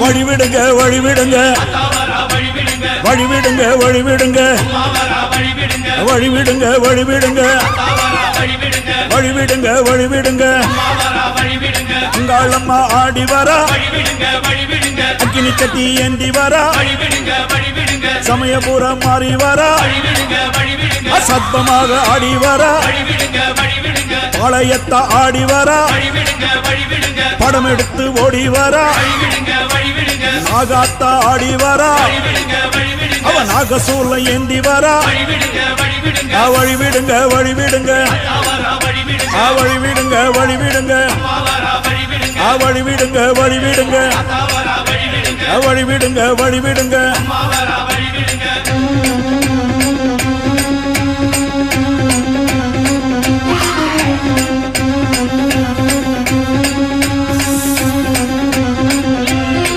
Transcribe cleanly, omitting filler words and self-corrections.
வழிவிடுங்க வழிவிடுங்க வழிவிடுங்க வழிவிடுங்க வழிவிடுங்க வழிவிடுங்க வழிவிடுங்க வழிவிடுங்க அங்காளம்மா ஆடி வரா அக்கினி சட்டி ஏந்தி வரா சமயபுரம் மாறி வரா அசத்தமாக ஆடி வரா பாளையத்த ஆடி வரா படம் எடுத்து ஓடி வரா நாகாத்தா ஆடி வரா அவ நாகசூல ஏந்தி வரா வழிவிடுங்க வழிவிடுங்க வழிவிடுங்க வழிவிடுங்க வழிவிடுங்க வழிவிடுங்க வழிவிடுங்க வழிவிடுங்க